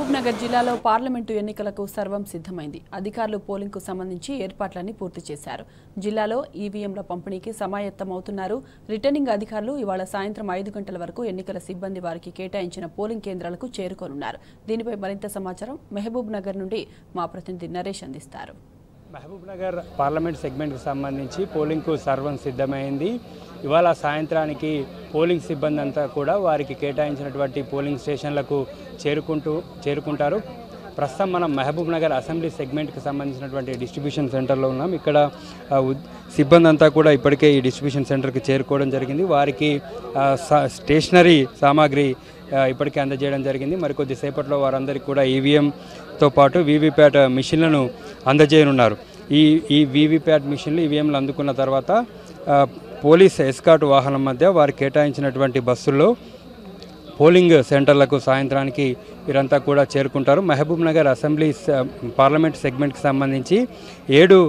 మహబూబ్నగర్ జిల్లాలో పార్లమెంటు ఎన్నికలకు సర్వం సిద్ధమైంది. అధికారులు పోలింగ్కు సంబంధించి ఏర్పాట్లన్నీ పూర్తి చేశారు. జిల్లాలో ఈవీఎంల పంపిణీకి సమాయత్తమవుతున్నారు. రిటర్నింగ్ అధికారులు ఇవాళ సాయంత్రం 5 గంటల వరకు ఎన్నికల సిబ్బంది వారికి కేటాయించిన పోలింగ్ కేంద్రాలకు చేరుకోనున్నారు. దీనిపై మరింత సమాచారం మహబూబ్నగర్ నుండి మా ప్రతినిధి నరేష్ అందిస్తారు. మహబూబ్నగర్ పార్లమెంట్ సెగ్మెంట్కి సంబంధించి పోలింగ్కు సర్వం సిద్ధమైంది. ఇవాళ సాయంత్రానికి పోలింగ్ సిబ్బంది అంతా కూడా వారికి కేటాయించినటువంటి పోలింగ్ స్టేషన్లకు చేరుకుంటారు. ప్రస్తుతం మనం మహబూబ్నగర్ అసెంబ్లీ సెగ్మెంట్కి సంబంధించినటువంటి డిస్ట్రిబ్యూషన్ సెంటర్లో ఉన్నాం. ఇక్కడ సిబ్బంది అంతా కూడా ఇప్పటికే ఈ డిస్ట్రిబ్యూషన్ సెంటర్కి చేరుకోవడం జరిగింది. వారికి స్టేషనరీ సామాగ్రి ఇప్పటికే అందజేయడం జరిగింది. మరికొద్ది సేపట్లో వారందరికీ కూడా ఈవీఎంతో పాటు వీవీప్యాట్ మిషన్లను అందజేయనున్నారు. ఈ వీవీప్యాట్ మిషన్లు ఈవీఎంలు అందుకున్న తర్వాత పోలీస్ ఎస్కార్ట్ వాహనం మధ్య వారు కేటాయించినటువంటి బస్సుల్లో పోలింగ్ సెంటర్లకు సాయంత్రానికి వీరంతా కూడా చేరుకుంటారు. మహబూబ్నగర్ అసెంబ్లీ పార్లమెంట్ సెగ్మెంట్కి సంబంధించి 7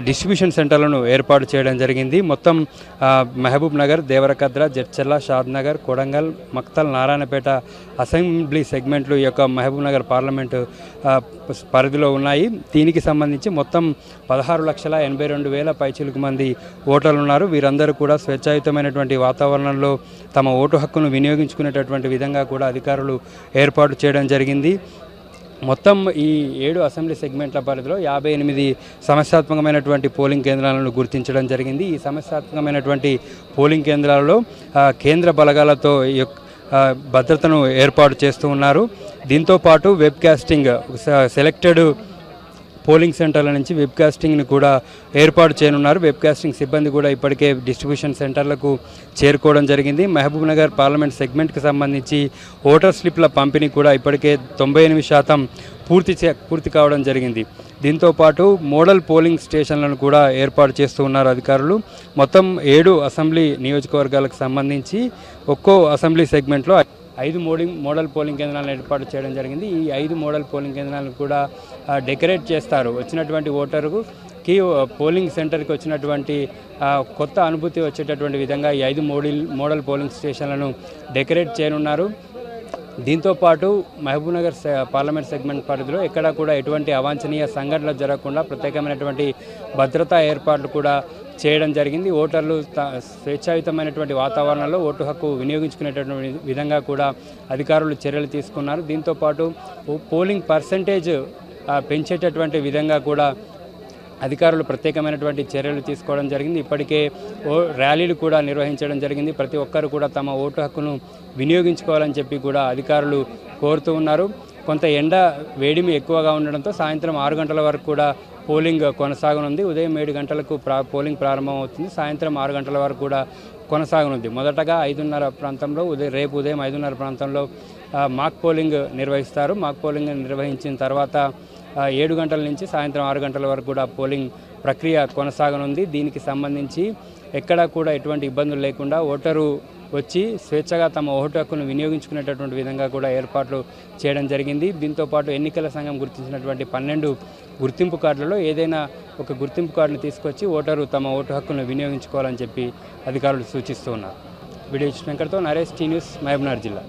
డిస్ట్రిబ్యూషన్ సెంటర్లను ఏర్పాటు చేయడం జరిగింది. మొత్తం మహబూబ్నగర్, దేవరకద్ర, జడ్చర్ల, షాద్నగర్, కొడంగల్, మక్తల్, నారాయణపేట అసెంబ్లీ సెగ్మెంట్లు ఈ యొక్క మహబూబ్నగర్ పార్లమెంటు పరిధిలో ఉన్నాయి. దీనికి సంబంధించి మొత్తం 16,82,000 పైచిలుకు మంది ఓటర్లు ఉన్నారు. వీరందరూ కూడా స్వేచ్ఛాయుతమైనటువంటి వాతావరణంలో తమ ఓటు హక్కును వినియోగించుకునేటటువంటి విధంగా కూడా అధికారులు ఏర్పాటు చేయడం జరిగింది. మొత్తం ఈ 7 అసెంబ్లీ సెగ్మెంట్ల పరిధిలో 58 సమస్యాత్మకమైనటువంటి పోలింగ్ కేంద్రాలను గుర్తించడం జరిగింది. ఈ సమస్యాత్మకమైనటువంటి పోలింగ్ కేంద్రాలలో కేంద్ర బలగాలతో భద్రతను ఏర్పాటు చేస్తూ ఉన్నారు. దీంతోపాటు వెబ్ కాస్టింగ్ సెలెక్టెడ్ పోలింగ్ సెంటర్ల నుంచి వెబ్ కాస్టింగ్ని కూడా ఏర్పాటు చేయనున్నారు. వెబ్ కాస్టింగ్ సిబ్బంది కూడా ఇప్పటికే డిస్ట్రిబ్యూషన్ సెంటర్లకు చేరుకోవడం జరిగింది. మహబూబ్నగర్ పార్లమెంట్ సెగ్మెంట్కి సంబంధించి ఓటర్ స్లిప్ల పంపిణీ కూడా ఇప్పటికే 98% పూర్తి కావడం జరిగింది. దీంతోపాటు మోడల్ పోలింగ్ స్టేషన్లను కూడా ఏర్పాటు చేస్తూ ఉన్నారు అధికారులు. మొత్తం 7 అసెంబ్లీ నియోజకవర్గాలకు సంబంధించి ఒక్కో అసెంబ్లీ సెగ్మెంట్లో 5 మోడల్ పోలింగ్ కేంద్రాలను ఏర్పాటు చేయడం జరిగింది. ఈ 5 మోడల్ పోలింగ్ కేంద్రాలను కూడా డెకరేట్ చేస్తారు. వచ్చినటువంటి ఓటరుకి పోలింగ్ సెంటర్కి వచ్చినటువంటి కొత్త అనుభూతి వచ్చేటటువంటి విధంగా ఈ 5 మోడల్ పోలింగ్ స్టేషన్లను డెకరేట్ చేయనున్నారు. దీంతోపాటు మహబూబ్నగర్ పార్లమెంట్ సెగ్మెంట్ పరిధిలో ఎక్కడా కూడా ఎటువంటి అవాంఛనీయ సంఘటనలు జరగకుండా ప్రత్యేకమైనటువంటి భద్రతా ఏర్పాట్లు కూడా చేయడం జరిగింది. ఓటర్లు స్వేచ్ఛాయుతమైనటువంటి వాతావరణంలో ఓటు హక్కు వినియోగించుకునేటటువంటి విధంగా కూడా అధికారులు చర్యలు తీసుకున్నారు. దీంతోపాటు పోలింగ్ పర్సంటేజ్ పెంచేటటువంటి విధంగా కూడా అధికారులు ప్రత్యేకమైనటువంటి చర్యలు తీసుకోవడం జరిగింది. ఇప్పటికే ర్యాలీలు కూడా నిర్వహించడం జరిగింది. ప్రతి ఒక్కరు కూడా తమ ఓటు హక్కును వినియోగించుకోవాలని చెప్పి కూడా అధికారులు కోరుతూ ఉన్నారు. కొంత ఎండ వేడిమి ఎక్కువగా ఉండడంతో సాయంత్రం 6 గంటల వరకు కూడా పోలింగ్ కొనసాగనుంది. ఉదయం 7 గంటలకు పోలింగ్ ప్రారంభమవుతుంది. సాయంత్రం 6 గంటల వరకు కూడా కొనసాగనుంది. మొదటగా 5:30 ప్రాంతంలో రేపు ఉదయం 5:30 ప్రాంతంలో మాక్ పోలింగ్ నిర్వహిస్తారు. మాక్ పోలింగ్ నిర్వహించిన తర్వాత 7 గంటల నుంచి సాయంత్రం 6 గంటల వరకు కూడా పోలింగ్ ప్రక్రియ కొనసాగనుంది. దీనికి సంబంధించి ఎక్కడా కూడా ఎటువంటి ఇబ్బందులు లేకుండా ఓటరు వచ్చి స్వేచ్ఛగా తమ ఓటు హక్కును వినియోగించుకునేటటువంటి విధంగా కూడా ఏర్పాట్లు చేయడం జరిగింది. దీంతోపాటు ఎన్నికల సంఘం గుర్తించినటువంటి 12 గుర్తింపు కార్డులలో ఏదైనా ఒక గుర్తింపు కార్డును తీసుకొచ్చి ఓటరు తమ ఓటు హక్కును వినియోగించుకోవాలని చెప్పి అధికారులు సూచిస్తూ ఉన్నారు. వీడియో శంకర్తో నరేష్, టీ న్యూస్, మహబూబ్నగర్ జిల్లా.